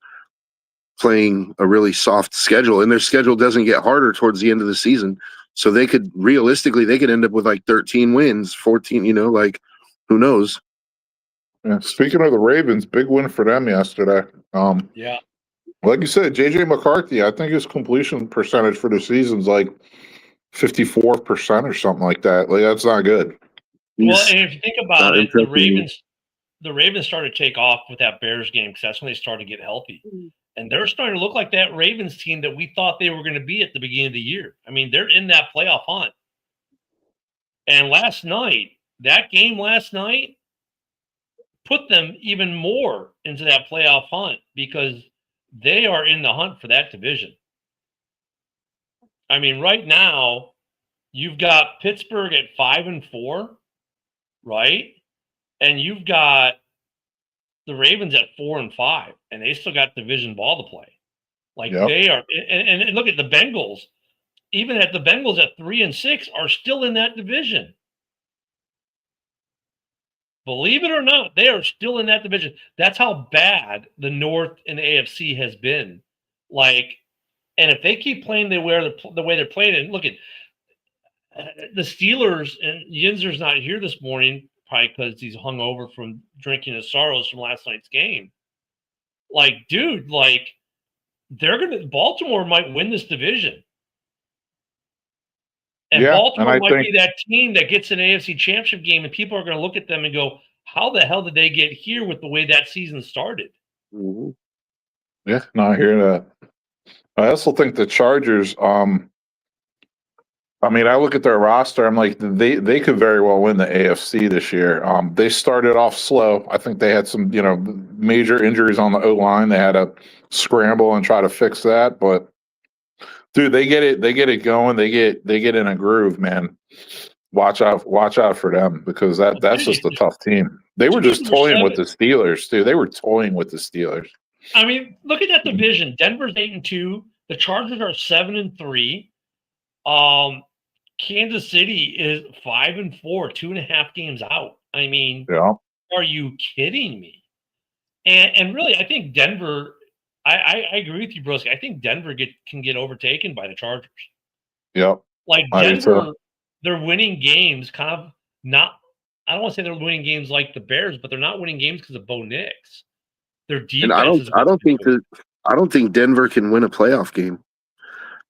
playing a really soft schedule, and their schedule doesn't get harder towards the end of the season. So they could end up with like 13 wins, 14, like who knows? Yeah. Speaking of the Ravens, big win for them yesterday. Yeah. Like you said, JJ McCarthy, I think his completion percentage for the season's like 54% or something like that. Like that's not good. Well, and if you think about it, the Ravens started to take off with that Bears game because that's when they started to get healthy. And they're starting to look like that Ravens team that we thought they were going to be at the beginning of the year. I mean, they're in that playoff hunt. And that game last night put them even more into that playoff hunt because they are in the hunt for that division. I mean, right now, you've got Pittsburgh at 5-4, right? And you've got the Ravens at 4-5, and they still got division ball to play. Like they are, and look at the Bengals. Even at the Bengals at 3-6 are still in that division. Believe it or not, they are still in that division. That's how bad the North and the AFC has been. Like, and if they keep playing the way they're playing, and look at the Steelers, and Yinzer's not here this morning, probably because he's hungover from drinking his sorrows from last night's game. Like, dude, like Baltimore might win this division. And Baltimore might be that team that gets an AFC championship game, and people are going to look at them and go, how the hell did they get here with the way that season started? Mm-hmm. Yeah, no, I hear that. I also think the Chargers, I mean, I look at their roster. I'm like, they could very well win the AFC this year. They started off slow. I think they had some, major injuries on the O line. They had to scramble and try to fix that. But dude, they get it. They get it going. They get in a groove, man. Watch out for them because that's just a tough team. They were just toying with the Steelers too. They were toying with the Steelers. I mean, look at that division. Denver's 8-2. The Chargers are 7-3. Kansas City is 5-4, 2.5 games out. I mean, Yeah. Are you kidding me? And really, I think Denver. I agree with you, Broski. I think Denver can get overtaken by the Chargers. Yep. Like Denver, they're winning games kind of not. I don't want to say they're winning games like the Bears, but they're not winning games because of Bo Nix. Their defense. And I don't think Denver can win a playoff game.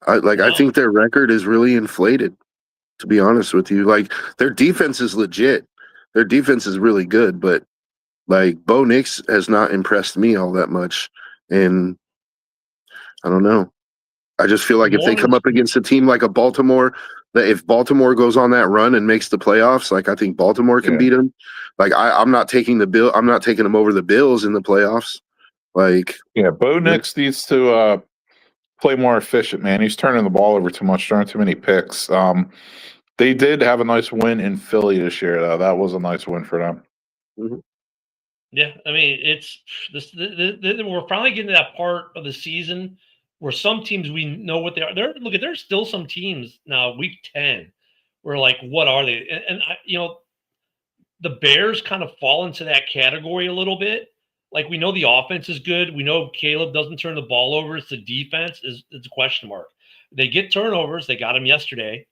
I think their record is really inflated. To be honest with you, like their defense is legit. Their defense is really good, but like Bo Nix has not impressed me all that much. And I don't know. I just feel like if they come up against a team like a Baltimore, that if Baltimore goes on that run and makes the playoffs, like I think Baltimore can beat them. Like I'm not taking them over the Bills in the playoffs. Like Bo Nix needs to play more efficient, man. He's turning the ball over too much, throwing too many picks. They did have a nice win in Philly this year, though. That was a nice win for them. Mm-hmm. Yeah, I mean, it's this. We're finally getting to that part of the season where some teams we know what they are. There's still some teams now, week 10, where like, what are they? And the Bears kind of fall into that category a little bit. Like we know the offense is good. We know Caleb doesn't turn the ball over. It's the defense it's a question mark. They get turnovers. They got them yesterday.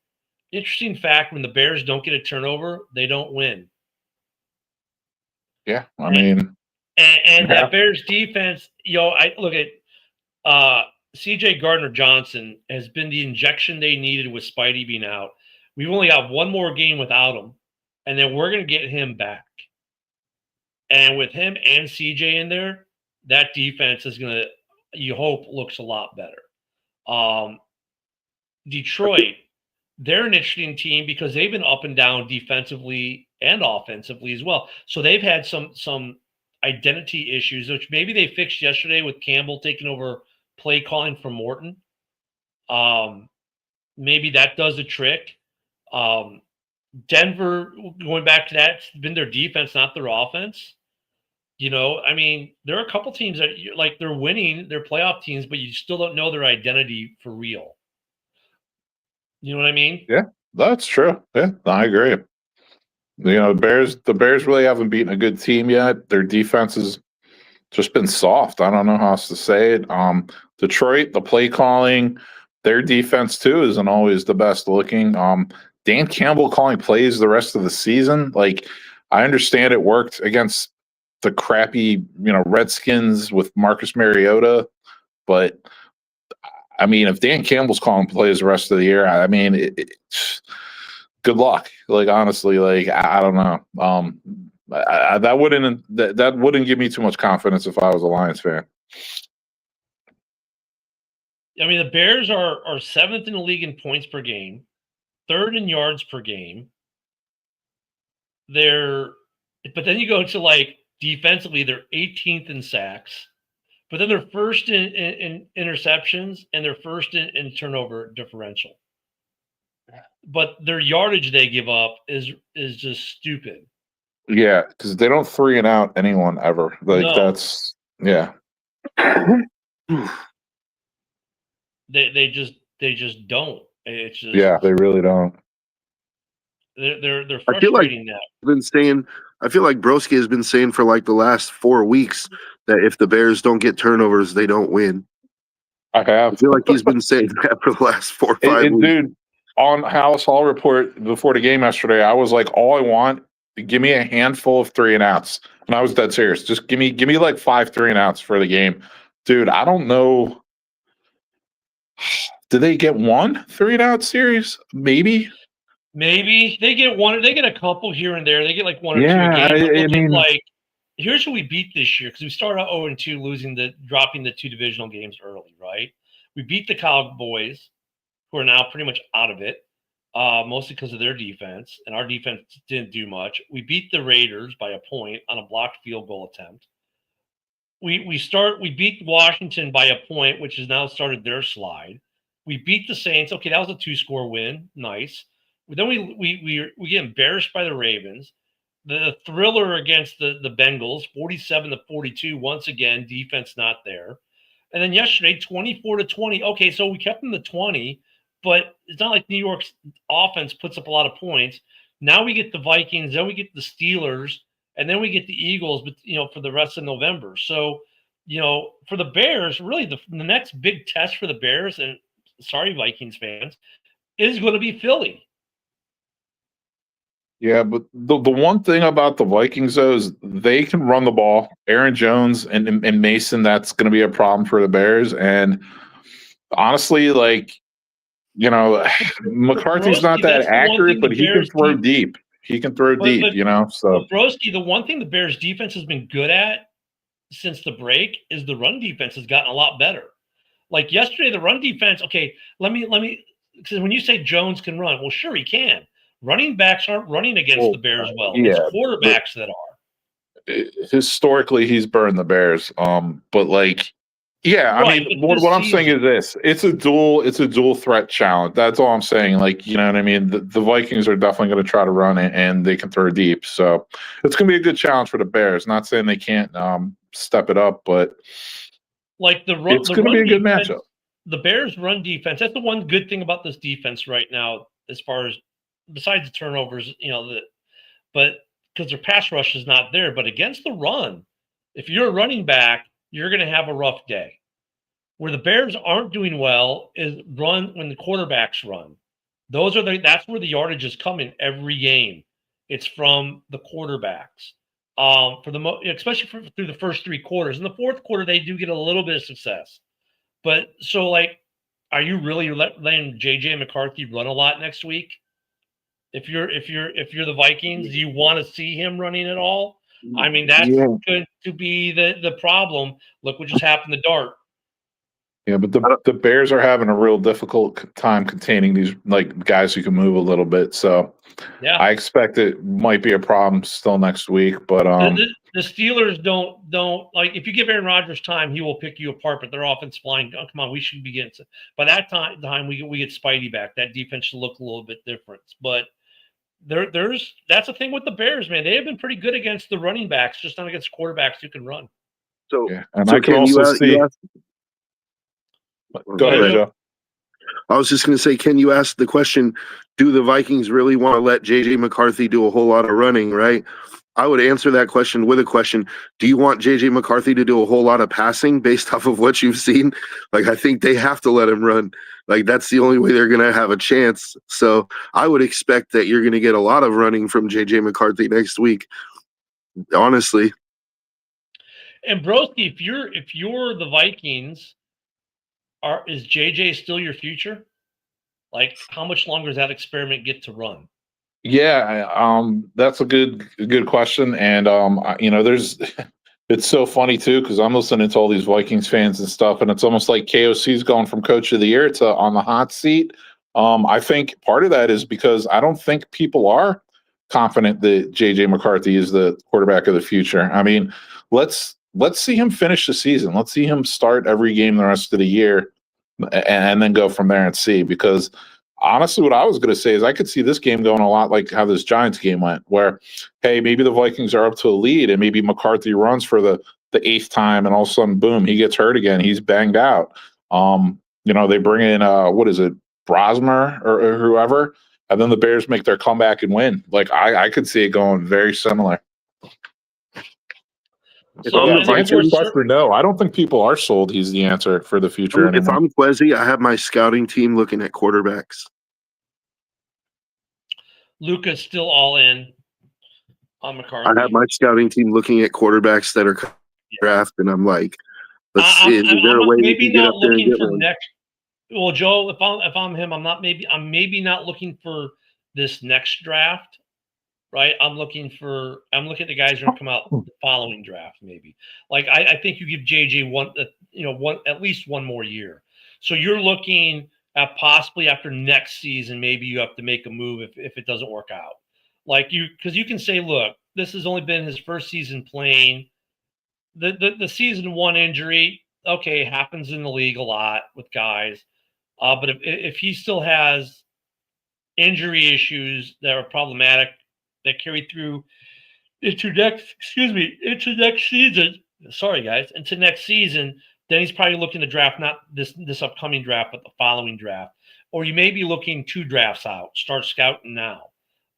Interesting fact: when the Bears don't get a turnover, they don't win. Yeah, I mean, and that Bears defense, I look at C.J. Gardner-Johnson has been the injection they needed with Spidey being out. We've only got one more game without him, and then we're going to get him back. And with him and C.J. in there, that defense is going to, you hope, looks a lot better. Detroit, they're an interesting team because they've been up and down defensively and offensively as well. So they've had some identity issues, which maybe they fixed yesterday with Campbell taking over play calling from Morton. Maybe that does the trick. Denver, going back to that, it's been their defense, not their offense. I mean, there are a couple teams that they're winning, they're playoff teams, but you still don't know their identity for real. You know what I mean? Yeah, that's true. Yeah, I agree. The Bears really haven't beaten a good team yet. Their defense has just been soft. I don't know how else to say it. Detroit, the play calling, their defense too isn't always the best looking. Dan Campbell calling plays the rest of the season. Like, I understand it worked against the crappy, Redskins with Marcus Mariota, but I mean, if Dan Campbell's calling plays the rest of the year, I mean, good luck. Like, honestly, like I don't know. That wouldn't give me too much confidence if I was a Lions fan. I mean, the Bears are 7th in the league in points per game, 3rd in yards per game. But then you go to defensively, they're 18th in sacks, but then they're 1st in interceptions and they're 1st in turnover differential. But their yardage they give up is just stupid. Yeah, because they don't 3 and out anyone ever. That's yeah. They just don't. It's just they really don't. They're frustrating now. I feel like Broski has been saying for the last 4 weeks that if the Bears don't get turnovers, they don't win. I feel like he's been saying that for the last 4 or 5 weeks. Dude, on Hallis Hall Report before the game yesterday, I was like, all I want, give me a handful of 3 and outs. And I was dead serious. Just give me 5 3 and outs for the game. Dude, I don't know. Did they get 1 3 and out series? Maybe they get one. They get a couple here and there. They get 1 or 2 a game. I mean, here's who we beat this year because we started out 0-2, dropping the 2 divisional games early. Right? We beat the Cowboys, who are now pretty much out of it. mostly because of their defense, and our defense didn't do much. We beat the Raiders by a point on a blocked field goal attempt. We beat Washington by a point, which has now started their slide. We beat the Saints. Okay, that was a 2-score win. Nice. Then we get embarrassed by the Ravens. The thriller against the Bengals, 47-42. Once again, defense not there. And then yesterday, 24-20. Okay, so we kept them to 20, but it's not like New York's offense puts up a lot of points. Now we get the Vikings, then we get the Steelers, and then we get the Eagles, but for the rest of November. So, for the Bears, really the next big test for the Bears, and sorry, Vikings fans, is going to be Philly. Yeah, but the one thing about the Vikings though is they can run the ball. Aaron Jones and Mason, that's going to be a problem for the Bears. And honestly, McCarthy's not that accurate, but he can throw deep. He can throw deep, So, Broski, the one thing the Bears defense has been good at since the break is the run defense has gotten a lot better. Like yesterday, the run defense. Okay, let me. Because when you say Jones can run, well, sure he can. Running backs aren't running against the Bears well. Yeah, it's quarterbacks that are. Historically, he's burned the Bears. Yeah, I mean, what I'm saying is this: it's a dual threat challenge. That's all I'm saying. You know what I mean? The Vikings are definitely going to try to run it, and they can throw deep. So it's going to be a good challenge for the Bears. Not saying they can't step it up, but it's going to be a good matchup. The Bears' run defense. That's the one good thing about this defense right now, as far as besides the turnovers, but because their pass rush is not there. But against the run, if you're a running back, you're going to have a rough day. Where the Bears aren't doing well is run when the quarterbacks run. That's where the yardage is coming every game. It's from the quarterbacks. Especially through the first 3 quarters. In the fourth quarter, they do get a little bit of success. But so are you really letting JJ McCarthy run a lot next week? If you're the Vikings, do you want to see him running at all? I mean, that's going to be the problem. Look what just happened to Dart. Yeah, but the Bears are having a real difficult time containing these guys who can move a little bit. So yeah, I expect it might be a problem still next week. But the Steelers don't if you give Aaron Rodgers time, he will pick you apart. But their offense line, come on, we should be getting. By that time we get Spidey back. That defense should look a little bit different. But that's the thing with the Bears, man. They have been pretty good against the running backs, just not against quarterbacks who can run. So, and I can also see. Go ahead, Joe. I was just going to say, can you ask the question, do the Vikings really want to let J.J. McCarthy do a whole lot of running, right? I would answer that question with a question. Do you want J.J. McCarthy to do a whole lot of passing based off of what you've seen? I think they have to let him run. That's the only way they're going to have a chance. So I would expect that you're going to get a lot of running from J.J. McCarthy next week, honestly. And Broski, if you're the Vikings, is JJ still your future? How much longer does that experiment get to run? Yeah, that's a good question. And there's it's so funny too because I'm listening to all these Vikings fans and stuff, and it's almost like KOC's going from Coach of the Year to on the hot seat. I think part of that is because I don't think people are confident that JJ McCarthy is the quarterback of the future. I mean, let's see him finish the season. Let's see him start every game the rest of the year and then go from there and see. Because honestly, what I was going to say is I could see this game going a lot like how this Giants game went, where, hey, maybe the Vikings are up to a lead and maybe McCarthy runs for the 8th time and all of a sudden, boom, he gets hurt again. He's banged out. They bring in, Brosmer or whoever, and then the Bears make their comeback and win. I could see it going very similar. So to answer your question, no, I don't think people are sold. He's the answer for the future. If I'm Quezzy, I have my scouting team looking at quarterbacks. Luca's still all in on McCarthy. I have my scouting team looking at quarterbacks that are draft, and I'm like, let's see. Is there a way maybe not looking for next? Well, Joe, if I'm him, I'm maybe not looking for this next draft. Right, I'm looking at the guys who are going to come out the following draft. Maybe I think you give JJ at least one more year. So you're looking possibly after next season, maybe you have to make a move if it doesn't work out. Like because you can say, look, this has only been his first season playing. The season 1 injury, okay, happens in the league a lot with guys. But if he still has injury issues that are problematic that carry through into next season. Sorry, guys, into next season, then he's probably looking to draft not this upcoming draft, but the following draft, or you may be looking 2 drafts out. Start scouting now,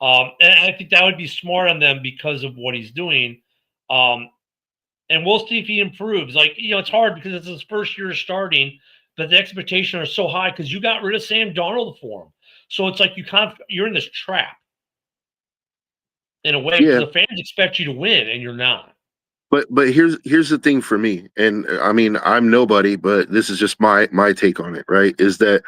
and I think that would be smart on them because of what he's doing. And we'll see if he improves. Like it's hard because it's his first year starting, but the expectations are so high because you got rid of Sam Darnold for him. So it's like you're in this trap in a way because the fans expect you to win and you're not. But here's the thing for me, and I mean I'm nobody, but this is just my take on it, right? Is that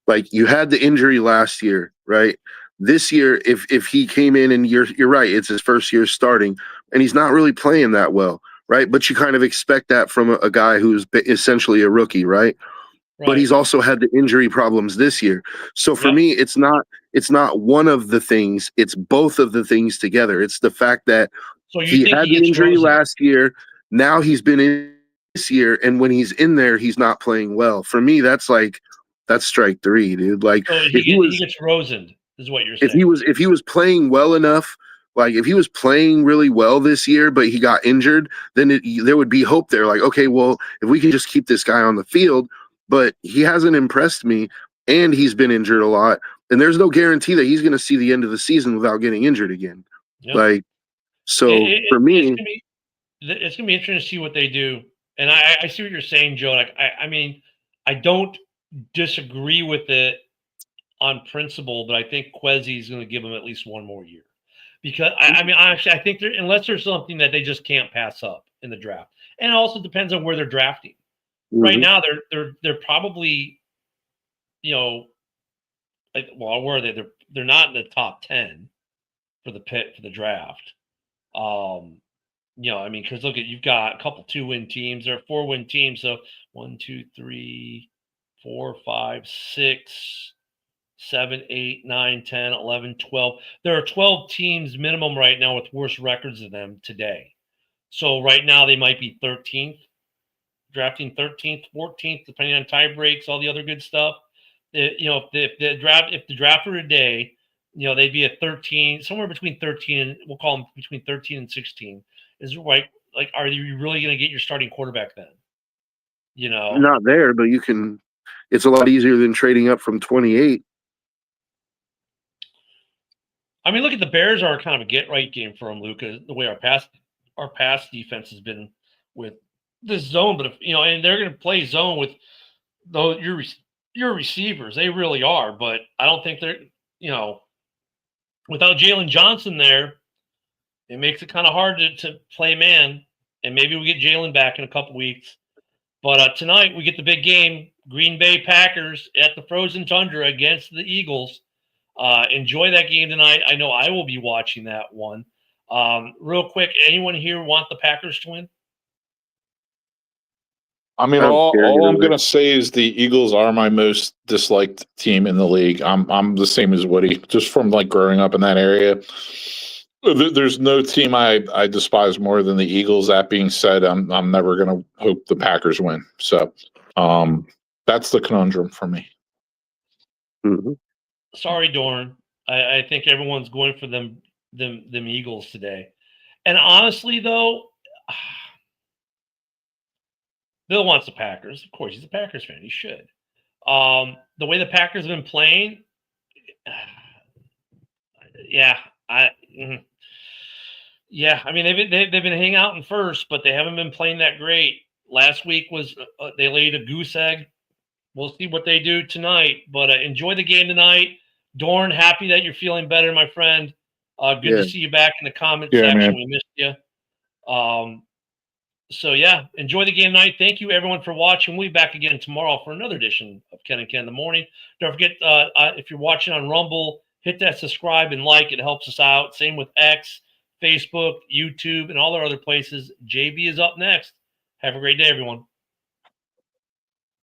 like you had the injury last year, right? This year, if he came in and you're right, it's his first year starting, and he's not really playing that well, right? But you kind of expect that from a guy who's essentially a rookie, right? But he's also had the injury problems this year. So for me, it's not one of the things, it's both of the things together. It's the fact that he had the injury last year, now he's been in this year, and when he's in there, he's not playing well. For me, that's strike 3, dude. Like so he gets Rosen, is what you're saying. If he was playing well enough, like if he was playing really well this year, but he got injured, then there would be hope there. Like, okay, well, if we can just keep this guy on the field. But he hasn't impressed me, and he's been injured a lot. And there's no guarantee that he's going to see the end of the season without getting injured again. Yep. Like, so for me, it's going to be interesting to see what they do. And I see what you're saying, Joe. Like, I mean, I don't disagree with it on principle, but I think Kwesi is going to give him at least 1 more year. Because, I mean, honestly, I think unless there's something that they just can't pass up in the draft. And it also depends on where they're drafting. Right now, they're probably, where are they? They're not in the top 10 for the draft. I mean, because look you've got a couple 2-win teams. There are 4-win teams. So 1, 2, 3, 4, 5, 6, 7, 8, 9, 10, 11, 12. There are 12 teams minimum right now with worse records than them today. So right now they might be 13th. Drafting 13th, 14th, depending on tie breaks, all the other good stuff. If the draft were today, they'd be at 13, somewhere between 13 and we'll call them between 13 and 16. Is right? Like, are you really going to get your starting quarterback then? Not there, but you can. It's a lot easier than trading up from 28. I mean, look at the Bears are kind of a get right game for them, Luka. The way our pass defense has been with this zone, but and they're going to play zone with your receivers. They really are, but I don't think they're, without Jalen Johnson there, it makes it kind of hard to play man. And maybe we get Jalen back in a couple weeks. But tonight we get the big game: Green Bay Packers at the Frozen Tundra against the Eagles. Enjoy that game tonight. I know I will be watching that one. Real quick, anyone here want the Packers to win? I mean, all I'm going to say is the Eagles are my most disliked team in the league. I'm the same as Woody, just from like growing up in that area. There's no team I despise more than the Eagles. That being said, I'm never going to hope the Packers win. So that's the conundrum for me. Mm-hmm. Sorry, Dorn. I think everyone's going for them Eagles today. And honestly, though, Bill wants the Packers. Of course, he's a Packers fan. He should. The way the Packers have been playing, I mean, they've been hanging out in first, but they haven't been playing that great. Last week was they laid a goose egg. We'll see what they do tonight, but enjoy the game tonight. Dorn, happy that you're feeling better, my friend. Good to see you back in the comment section. Man. We missed you. So, enjoy the game tonight. Thank you, everyone, for watching. We'll be back again tomorrow for another edition of Ken and Ken in the Morning. Don't forget, if you're watching on Rumble, hit that subscribe and like. It helps us out. Same with X, Facebook, YouTube, and all our other places. JB is up next. Have a great day, everyone.